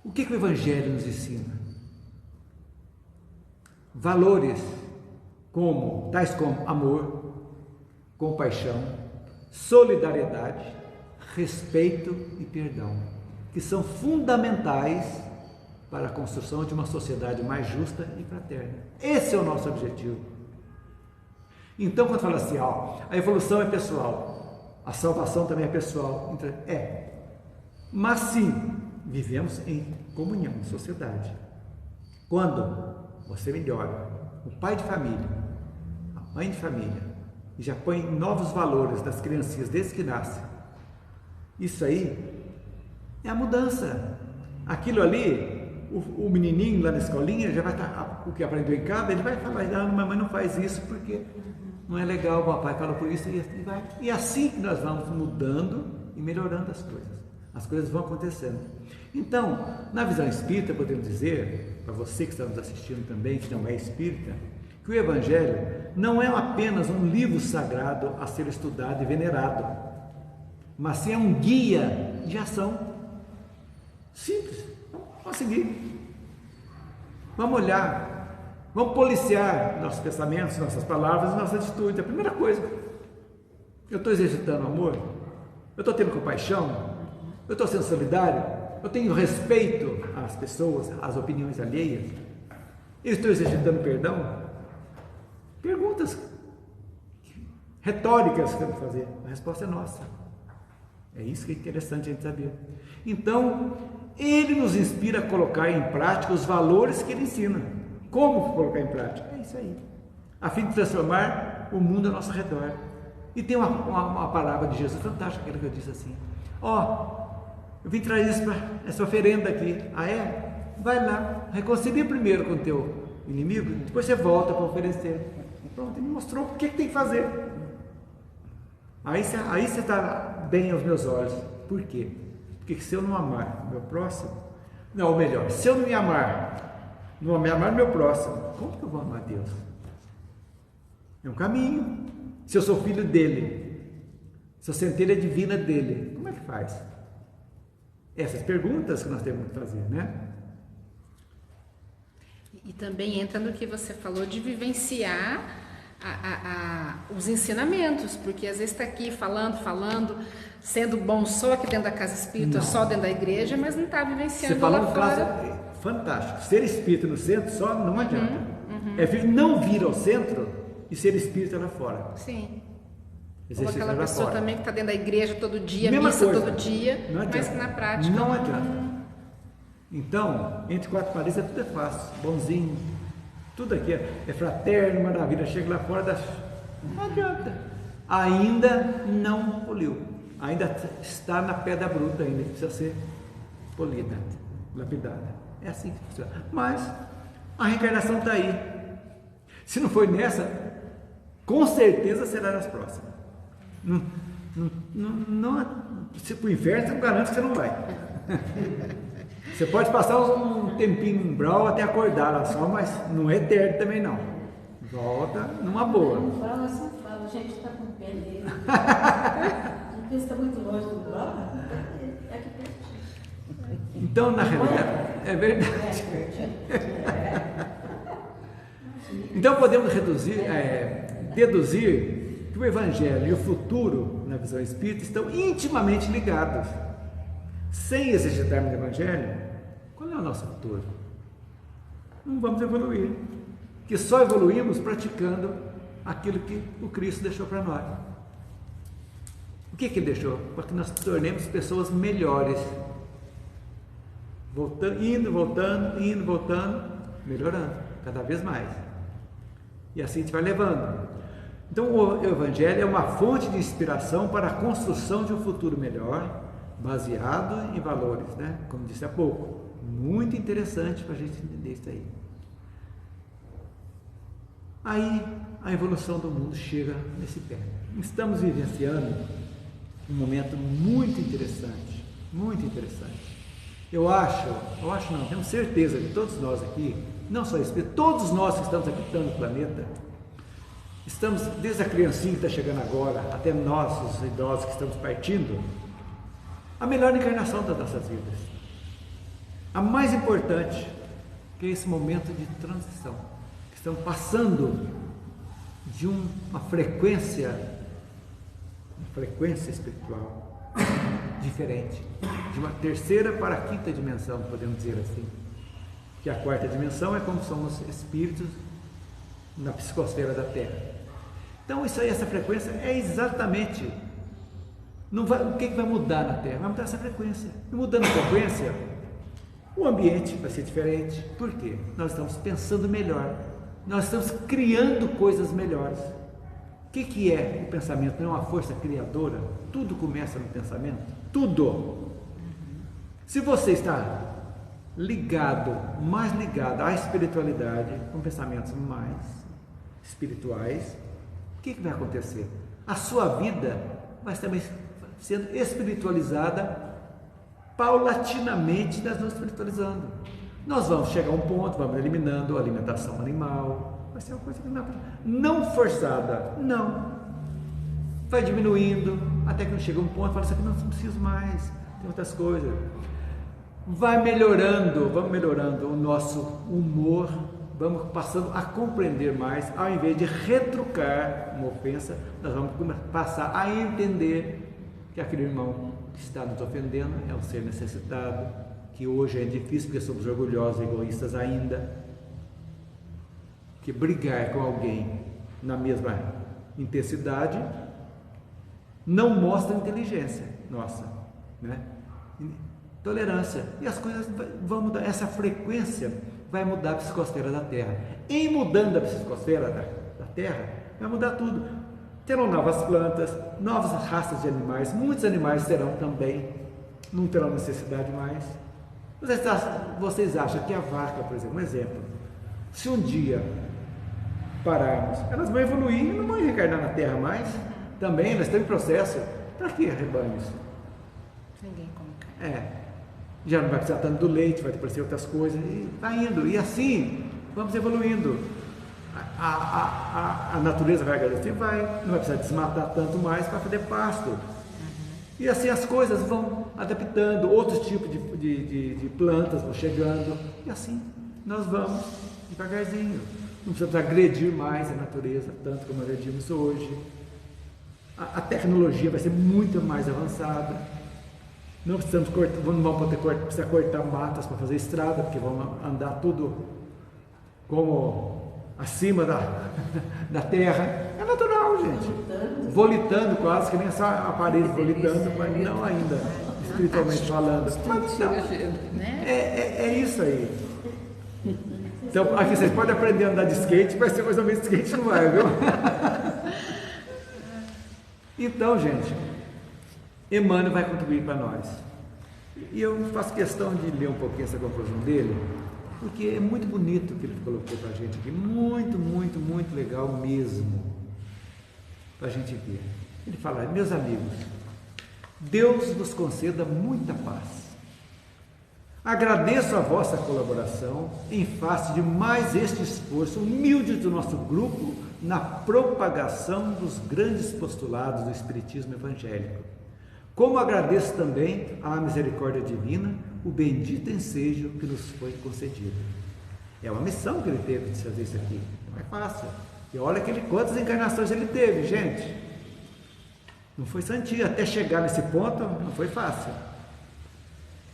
O que o Evangelho nos ensina? Valores tais como amor, compaixão, solidariedade, respeito e perdão, que são fundamentais para a construção de uma sociedade mais justa e fraterna. Esse é o nosso objetivo. Então, quando fala assim, a evolução é pessoal, a salvação também é pessoal, mas sim, vivemos em comunhão, em sociedade. Quando você melhora, o pai de família, a mãe de família, e já põe novos valores das criancinhas desde que nascem, isso aí é a mudança. Aquilo ali, o menininho lá na escolinha já vai estar, o que aprendeu em casa, ele vai falar, mamãe não faz isso porque não é legal, o papai fala por isso, e vai. E assim que nós vamos mudando e melhorando as coisas vão acontecendo. Então, na visão espírita, podemos dizer, para você que está nos assistindo também, que não é espírita, que o Evangelho não é apenas um livro sagrado a ser estudado e venerado, mas sim é um guia de ação. Simples, vamos seguir, vamos olhar, vamos policiar nossos pensamentos, nossas palavras e nossas atitudes. A primeira coisa, eu estou exercitando amor? Eu estou tendo compaixão? Eu estou sendo solidário? Eu tenho respeito às pessoas, às opiniões alheias? Eu estou exercitando perdão? Perguntas retóricas que eu vou fazer. A resposta é nossa. É isso que é interessante a gente saber. Então, ele nos inspira a colocar em prática os valores que ele ensina. Como colocar em prática? É isso aí. A fim de transformar o mundo ao nosso redor. E tem uma palavra de Jesus fantástica, aquela que eu disse assim: eu vim trazer isso para essa oferenda aqui. Vai lá, reconcilia primeiro com o teu inimigo, depois você volta para oferecer. Pronto, ele me mostrou o que tem que fazer. Aí você está bem aos meus olhos. Por quê? Porque se eu não amar o meu próximo, não, ou melhor, se eu não me amar o meu próximo, como que eu vou amar Deus? É um caminho. Se eu sou filho dele, se eu sou centelha divina dele, como é que faz? Essas perguntas que nós temos que fazer, né? E também entra no que você falou de vivenciar os ensinamentos, porque às vezes está aqui falando, sendo bom só aqui dentro da casa espírita, só dentro da igreja, mas não está vivenciando. Você falou lá um fora. caso fantástico. Ser espírita no centro só não adianta. É não vir ao centro e ser espírita lá fora. Sim. Exercício Ou aquela lá pessoa fora. também que está dentro da igreja todo dia, Mesma missa coisa. todo dia, Não adianta. mas que na prática não adianta. Então, entre quatro paredes tudo é fácil, bonzinho, tudo aqui é fraterno, maravilha. Chega lá fora, não adianta. Ainda não poliu, ainda está na pedra bruta, ainda precisa ser polida, lapidada. É assim que funciona. Mas a reencarnação está aí. Se não foi nessa, com certeza será nas próximas. Se para o inferno, você não garante que você não vai. Você pode passar um tempinho em umbral até acordar lá só, mas não é eterno também não. Volta numa boa. No umbral nós sempre falamos, a gente está com pena dele. Porque está muito longe do umbral, é aqui pertinho. Então, na realidade, é verdade. Então podemos deduzir que o Evangelho e o futuro, na visão espírita, estão intimamente ligados. Sem exercitarmos o Evangelho, qual é o nosso futuro? Não vamos evoluir, porque só evoluímos praticando aquilo que o Cristo deixou para nós. O que ele deixou? Para que nós tornemos pessoas melhores. voltando, indo, voltando, melhorando, cada vez mais. E assim a gente vai levando. Então o Evangelho é uma fonte de inspiração para a construção de um futuro melhor, baseado em valores, né? Como disse há pouco, muito interessante para a gente entender isso aí. Aí a evolução do mundo chega nesse pé. Estamos vivenciando um momento muito interessante, muito interessante. Eu acho não, tenho certeza que todos nós aqui, não só espíritos, todos nós que estamos habitando o planeta, estamos, desde a criancinha que está chegando agora, até nós, os idosos que estamos partindo, a melhor encarnação das nossas vidas. A mais importante, que é esse momento de transição, que estamos passando de uma frequência espiritual diferente, de uma terceira para a quinta dimensão, podemos dizer assim. Que a quarta dimensão é como somos espíritos na psicosfera da Terra. Então isso aí, essa frequência é exatamente, o que vai mudar na Terra? Vai mudar essa frequência. E mudando a frequência, o ambiente vai ser diferente. Por quê? Nós estamos pensando melhor, nós estamos criando coisas melhores. O que é o pensamento? Não é uma força criadora? Tudo começa no pensamento? Tudo! Se você está mais ligado à espiritualidade, com pensamentos mais espirituais, o que vai acontecer? A sua vida vai também sendo espiritualizada paulatinamente, nós vamos espiritualizando. Nós vamos chegar a um ponto, vamos eliminando a alimentação animal, vai ser uma coisa que não forçada, não. Vai diminuindo, até que não chega um ponto, fala, isso aqui não preciso mais, tem outras coisas. Vamos melhorando o nosso humor, vamos passando a compreender mais, ao invés de retrucar uma ofensa, nós vamos passar a entender que aquele irmão que está nos ofendendo é um ser necessitado, que hoje é difícil porque somos orgulhosos e egoístas ainda, que brigar com alguém na mesma intensidade não mostra inteligência nossa, né? Tolerância, e as coisas vão mudar, essa frequência vai mudar a psicosfera da Terra. Em mudando a psicosfera da Terra, vai mudar tudo. Terão novas plantas, novas raças de animais, muitos animais terão também, não terão necessidade mais. Vocês acham que a vaca, por exemplo, um exemplo, se um dia pararmos, elas vão evoluir e não vão reencarnar na Terra mais? Também, elas estão em processo. Para que rebanhos? Ninguém come carne. Já não vai precisar tanto do leite, vai aparecer outras coisas, e está indo, e assim vamos evoluindo. A natureza vai agradecer, não vai precisar desmatar tanto mais para fazer pasto. E assim as coisas vão adaptando, outros tipos de plantas vão chegando, e assim nós vamos devagarzinho. Não precisamos agredir mais a natureza, tanto como agredimos hoje. A tecnologia vai ser muito mais avançada. Não precisamos precisar cortar matas para fazer estrada, porque vamos andar tudo como acima da terra. É natural, gente. Volitando quase, que nem essa aparelho volitando, mas não ainda, espiritualmente falando. Mas não, é isso aí. Então, aqui vocês podem aprender a andar de skate, vai ser mais ou menos skate, não vai, viu? Então, gente, Emmanuel vai contribuir para nós. E eu faço questão de ler um pouquinho essa conclusão dele, porque é muito bonito o que ele colocou para a gente aqui, muito, muito, muito legal mesmo, para a gente ver. Ele fala, meus amigos, Deus vos conceda muita paz. Agradeço a vossa colaboração em face de mais este esforço humilde do nosso grupo na propagação dos grandes postulados do Espiritismo evangélico. Como agradeço também à misericórdia divina o bendito ensejo que nos foi concedido. É uma missão que ele teve de fazer isso aqui, não é fácil. E olha quantas encarnações ele teve, gente. Não foi santinho, até chegar nesse ponto não foi fácil.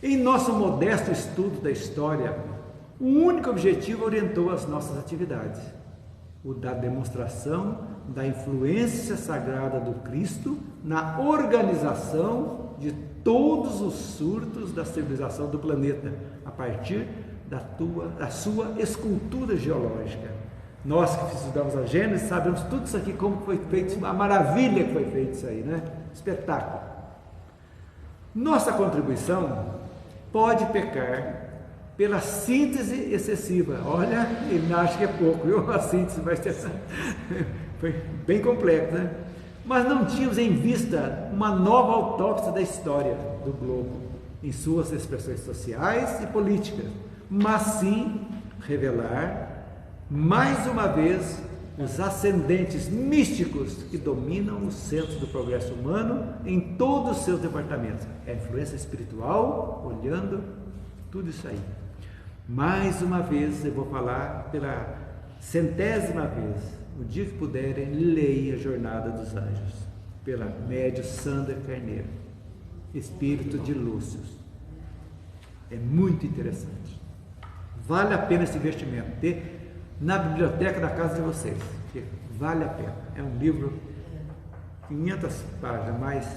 Em nosso modesto estudo da história, o único objetivo orientou as nossas atividades, o da demonstração da influência sagrada do Cristo na organização de todos os surtos da civilização do planeta, a partir da sua escultura geológica. Nós que estudamos a Gênesis sabemos tudo isso aqui, como foi feito, a maravilha que foi feito isso aí, né? Espetáculo. Nossa contribuição pode pecar pela síntese excessiva. Olha, ele acha que é pouco, viu? A síntese vai ser foi bem complexa, né? Mas não tínhamos em vista uma nova autópsia da história do globo, em suas expressões sociais e políticas, mas sim revelar mais uma vez os ascendentes místicos que dominam o centro do progresso humano em todos os seus departamentos. É a influência espiritual, olhando tudo isso aí. Mais uma vez, eu vou falar pela 100ª vez, o dia que puderem, leia a Jornada dos Anjos, pela médium Sandra Carneiro, Espírito de Lúcio. É muito interessante. Vale a pena esse investimento. Ter na biblioteca da casa de vocês. Vale a pena. É um livro 500 páginas, mas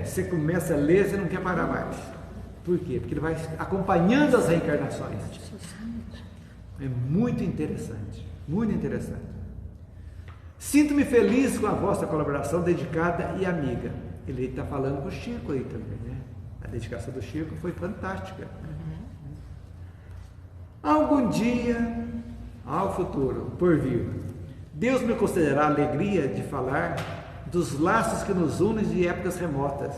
você começa a ler, você não quer parar mais. Por quê? Porque ele vai acompanhando as reencarnações. É muito interessante, muito interessante. Sinto-me feliz com a vossa colaboração dedicada e amiga. Ele está falando com o Chico aí também, né? A dedicação do Chico foi fantástica. Algum dia, ao futuro, por vir, Deus me concederá a alegria de falar dos laços que nos unem de épocas remotas,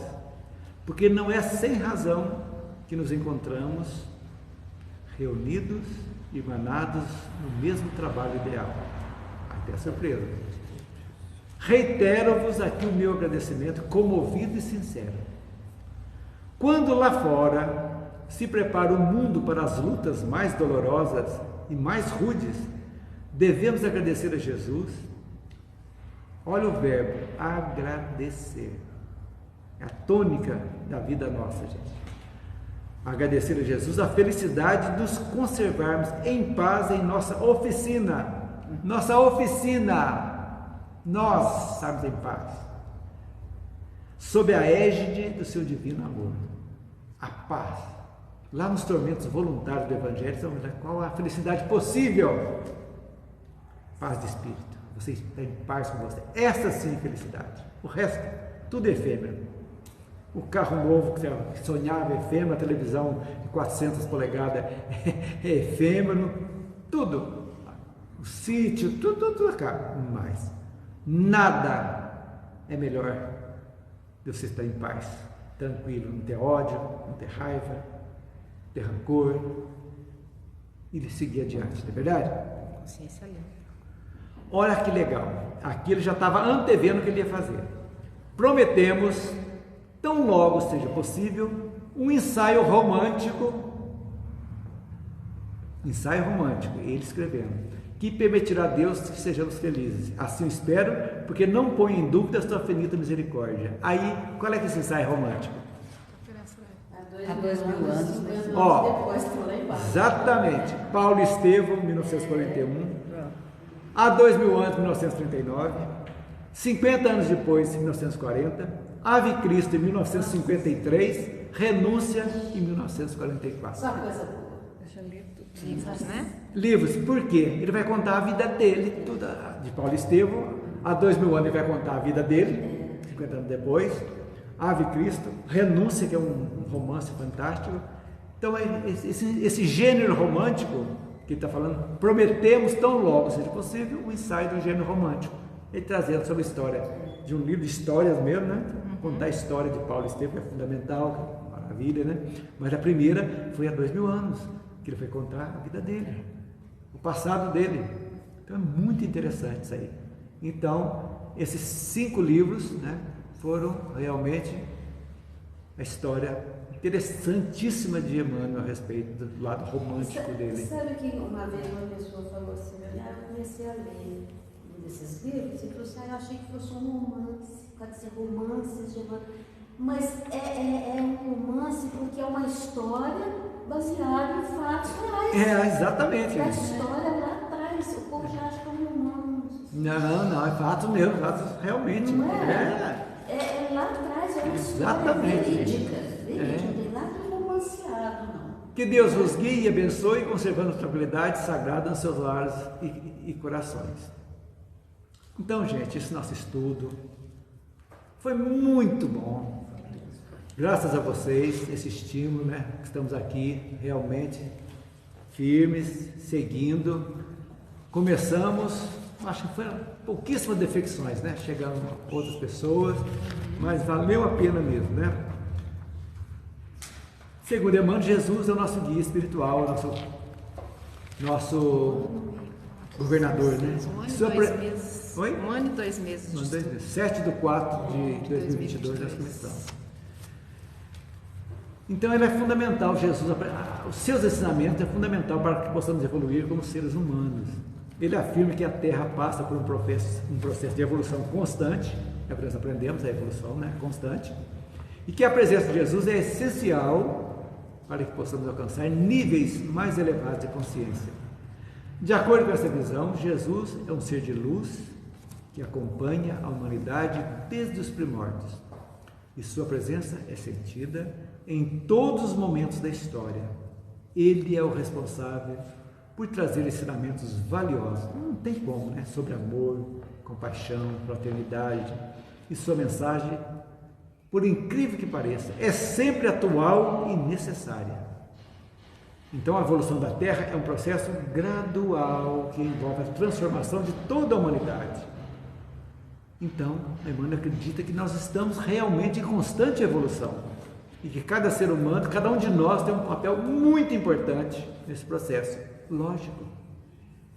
porque não é sem razão que nos encontramos reunidos e emanados no mesmo trabalho ideal. Até surpresa. Reitero-vos aqui o meu agradecimento comovido e sincero. Quando lá fora se prepara o mundo para as lutas mais dolorosas e mais rudes, devemos agradecer a Jesus. Olha o verbo, agradecer. É a tônica da vida nossa, gente. Agradecer a Jesus a felicidade de nos conservarmos em paz em nossa oficina. Nossa oficina. Nós estamos em paz. Sob a égide do seu divino amor. A paz. Lá nos tormentos voluntários do Evangelho, qual a felicidade possível? Paz de espírito. Você está em paz com você. Essa sim é felicidade. O resto, tudo é efêmero. O carro novo que você sonhava é efêmero, a televisão de 400 polegadas é efêmero, tudo. O sítio, tudo acaba. Mas nada é melhor de você estar em paz, tranquilo, não ter ódio, não ter raiva, ter rancor e seguir adiante, não é verdade? Consciência limpa. Olha que legal, aqui ele já estava antevendo o que ele ia fazer. Prometemos, tão logo seja possível, um ensaio romântico, ele escrevendo, que permitirá a Deus que sejamos felizes. Assim espero, porque não põe em dúvida a sua infinita misericórdia. Aí, qual é que é esse ensaio romântico? Há 2000 anos. Depois que eu lá embaixo. Exatamente. Paulo Estevão, 1941. Há 2000 anos, 1939. 50 anos depois, 1940. Ave Cristo, em 1953. Renúncia, em 1944. Só coisa boa. Livros, né? Livros, por quê? Ele vai contar a vida dele, toda, de Paulo Estevão. Há 2000 anos ele vai contar a vida dele, 50 anos depois. Ave Cristo, Renúncia, que é um romance fantástico. Então, esse gênero romântico que ele está falando, prometemos tão logo seja possível um ensaio do gênero romântico. Ele trazendo sobre a história de um livro de histórias mesmo, né? Contar a história de Paulo Estevão, que é fundamental, que é maravilha, né? Mas a primeira foi há 2000 anos, que ele foi contar a vida dele, o passado dele. Então é muito interessante isso aí. Então, esses 5 livros, né, foram realmente a história interessantíssima de Emmanuel a respeito do lado romântico dele. Sabe que uma vez uma pessoa falou assim, eu comecei a ler um desses livros e falou assim, eu achei que fosse um romance, pode ser romances de Emmanuel. Mas é um romance porque é uma história baseada em fatos reais. Exatamente. A história lá atrás, o povo já acha que é um romance. Não, é fato mesmo, fato realmente. Não é? É lá atrás, Exatamente. Verídicas, não tem nada romanceado, não. Que Deus vos guie e abençoe, conservando a tranquilidade sagrada nos seus lares e corações. Então, gente, esse nosso estudo foi muito bom. Graças a vocês, esse estímulo, né? Estamos aqui realmente firmes, seguindo. Começamos, acho que foram pouquíssimas defecções, né? Chegaram outras pessoas, mas valeu a pena mesmo, né? Segundo Emmanuel, Jesus é o nosso guia espiritual, nosso governador, né? Um ano e 2 meses. Oi? 1 ano e 2 meses. 7/4 de 2022 nós começamos. Então ele é fundamental, Jesus, os seus ensinamentos é fundamental para que possamos evoluir como seres humanos. Ele afirma que a Terra passa por um processo de evolução constante, nós aprendemos a evolução, né, constante, e que a presença de Jesus é essencial para que possamos alcançar níveis mais elevados de consciência. De acordo com essa visão, Jesus é um ser de luz que acompanha a humanidade desde os primórdios, e sua presença é sentida em todos os momentos da história. Ele é o responsável por trazer ensinamentos valiosos, não tem como, né? Sobre amor, compaixão, fraternidade, e sua mensagem, por incrível que pareça, é sempre atual e necessária. Então a evolução da Terra é um processo gradual que envolve a transformação de toda a humanidade. Então, Emmanuel acredita que nós estamos realmente em constante evolução e que cada ser humano, cada um de nós tem um papel muito importante nesse processo. Lógico,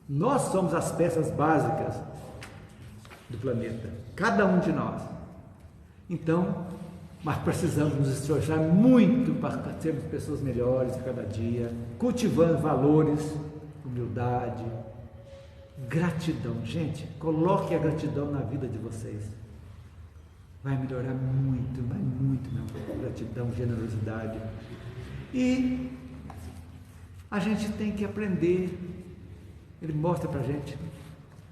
nós somos as peças básicas do planeta, cada um de nós. Então, mas precisamos nos esforçar muito para sermos pessoas melhores a cada dia, cultivando valores, humildade, gratidão. Gente, coloque a gratidão na vida de vocês. Vai melhorar muito, vai muito mesmo. Gratidão, generosidade. E a gente tem que aprender, ele mostra pra gente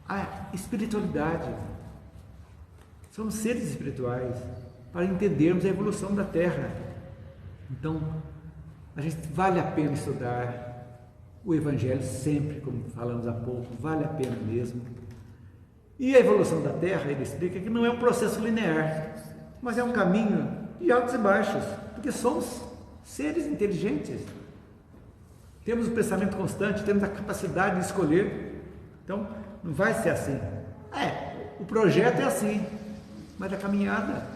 a espiritualidade. Somos seres espirituais para entendermos a evolução da Terra. Então, a gente vale a pena estudar o Evangelho sempre, como falamos há pouco, vale a pena mesmo. E a evolução da Terra, ele explica que não é um processo linear, mas é um caminho de altos e baixos, porque somos seres inteligentes. Temos o pensamento constante, temos a capacidade de escolher. Então, não vai ser assim. O projeto é assim, mas a caminhada,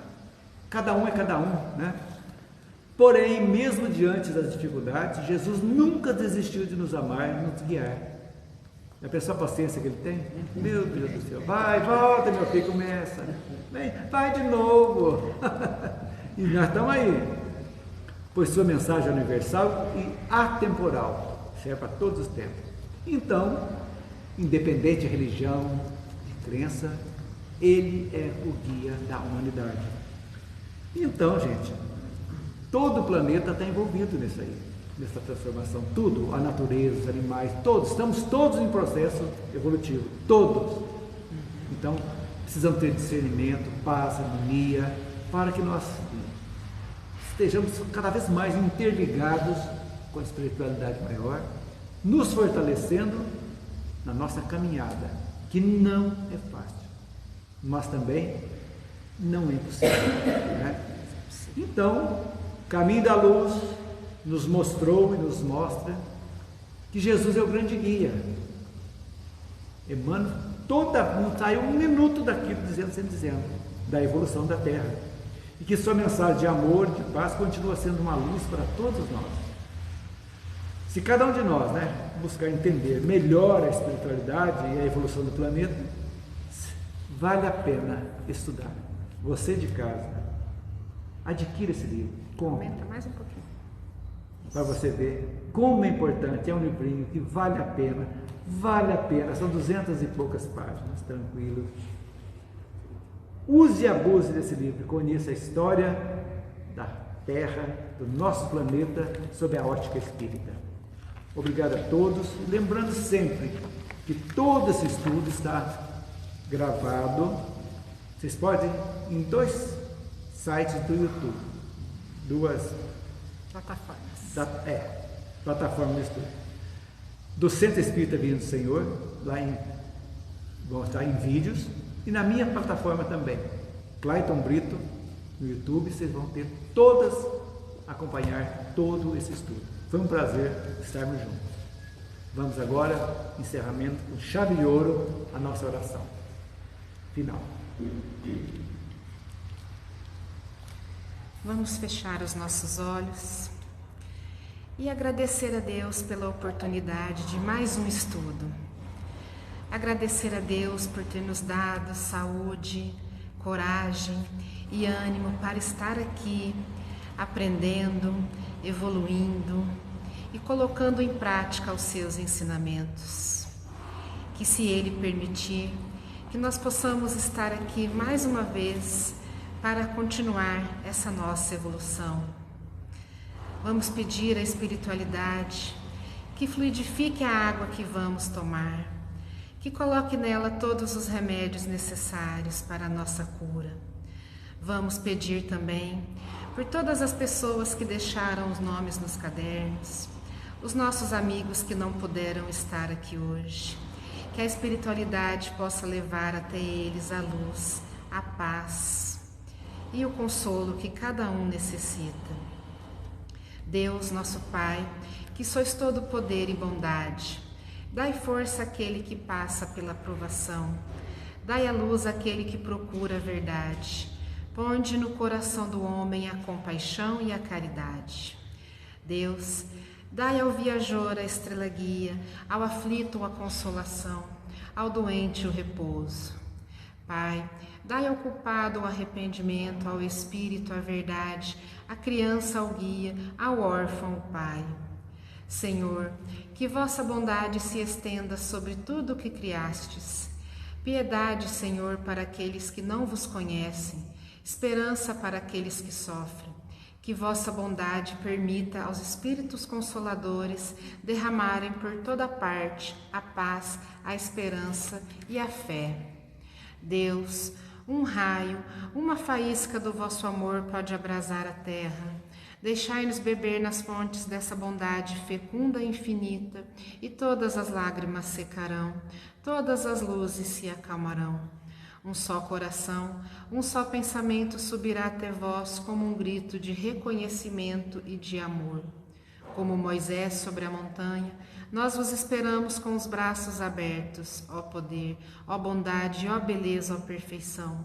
cada um é cada um, né? Porém, mesmo diante das dificuldades, Jesus nunca desistiu de nos amar e nos guiar. Já pensou a paciência que ele tem? Meu Deus do céu, vai, volta meu filho, começa. Vem, vai de novo. E nós estamos aí. Pois sua mensagem é universal e atemporal, serve para todos os tempos. Então, independente de religião, de crença, ele é o guia da humanidade. Então, gente, todo o planeta está envolvido nisso aí, nessa transformação. Tudo, a natureza, os animais, todos, estamos todos em processo evolutivo, todos. Então, precisamos ter discernimento, paz, harmonia, para que nós estejamos cada vez mais interligados com a espiritualidade maior, nos fortalecendo na nossa caminhada, que não é fácil, mas também não é impossível, né? Então, o caminho da luz nos mostrou e nos mostra que Jesus é o grande guia. Emmanuel, não saiu um minuto daquilo dizendo da evolução da Terra. E que sua mensagem de amor, de paz, continua sendo uma luz para todos nós. Se cada um de nós, né, buscar entender melhor a espiritualidade e a evolução do planeta, vale a pena estudar. Você de casa, adquira esse livro. Comenta mais um pouquinho. Para você ver como é importante, é um livrinho que vale a pena, são 200 e poucas páginas, tranquilo. Use e abuse desse livro, conheça a história da Terra, do nosso planeta, sob a ótica espírita. Obrigado a todos, lembrando sempre que todo esse estudo está gravado. Vocês podem, em 2 sites do YouTube, 2 Plataformas. plataformas de estudo. Do Centro Espírita Vinha do Senhor, vão estar em vídeos, e na minha plataforma também, Clayton Brito, no YouTube, vocês vão ter acompanhar todo esse estudo. Foi um prazer estarmos juntos. Vamos agora, encerramento com chave de ouro, a nossa oração final. Vamos fechar os nossos olhos e agradecer a Deus pela oportunidade de mais um estudo. Agradecer a Deus por ter nos dado saúde, coragem e ânimo para estar aqui, aprendendo, evoluindo e colocando em prática os seus ensinamentos. Que, se Ele permitir, que nós possamos estar aqui mais uma vez para continuar essa nossa evolução. Vamos pedir à espiritualidade que fluidifique a água que vamos tomar, que coloque nela todos os remédios necessários para a nossa cura. Vamos pedir também por todas as pessoas que deixaram os nomes nos cadernos, os nossos amigos que não puderam estar aqui hoje, que a espiritualidade possa levar até eles a luz, a paz e o consolo que cada um necessita. Deus, nosso Pai, que sois todo poder e bondade, dai força àquele que passa pela provação, dai a luz àquele que procura a verdade, ponde no coração do homem a compaixão e a caridade. Deus, dai ao viajor a estrela guia, ao aflito a consolação, ao doente o repouso. Pai, dai ao culpado o arrependimento, ao espírito a verdade, à criança o guia, ao órfão o pai. Senhor, que vossa bondade se estenda sobre tudo o que criastes. Piedade, Senhor, para aqueles que não vos conhecem, esperança para aqueles que sofrem. Que vossa bondade permita aos Espíritos Consoladores derramarem por toda parte a paz, a esperança e a fé. Deus, um raio, uma faísca do vosso amor pode abrasar a terra. Deixai-nos beber nas fontes dessa bondade fecunda e infinita, e todas as lágrimas secarão, todas as luzes se acalmarão. Um só coração, um só pensamento subirá até vós como um grito de reconhecimento e de amor. Como Moisés sobre a montanha, nós vos esperamos com os braços abertos, ó poder, ó bondade, ó beleza, ó perfeição,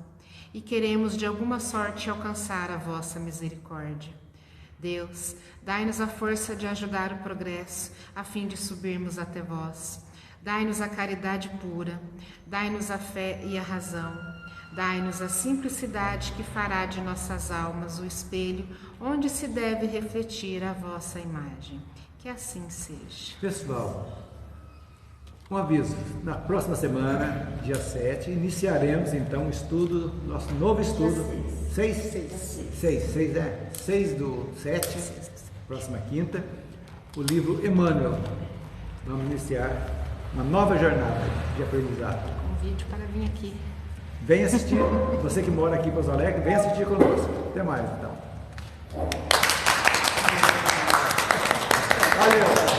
e queremos de alguma sorte alcançar a vossa misericórdia. Deus, dai-nos a força de ajudar o progresso, a fim de subirmos até vós. Dai-nos a caridade pura, dai-nos a fé e a razão, dai-nos a simplicidade que fará de nossas almas o espelho onde se deve refletir a vossa imagem. Que assim seja. Pessoal, um aviso, na próxima semana, dia 7, iniciaremos então o estudo, nosso novo estudo, 6/7, próxima quinta, o livro Emmanuel. Vamos iniciar uma nova jornada de aprendizado. Convite para vir aqui. Vem assistir, você que mora aqui em Pouso Alegre, vem assistir conosco. Até mais então. Valeu!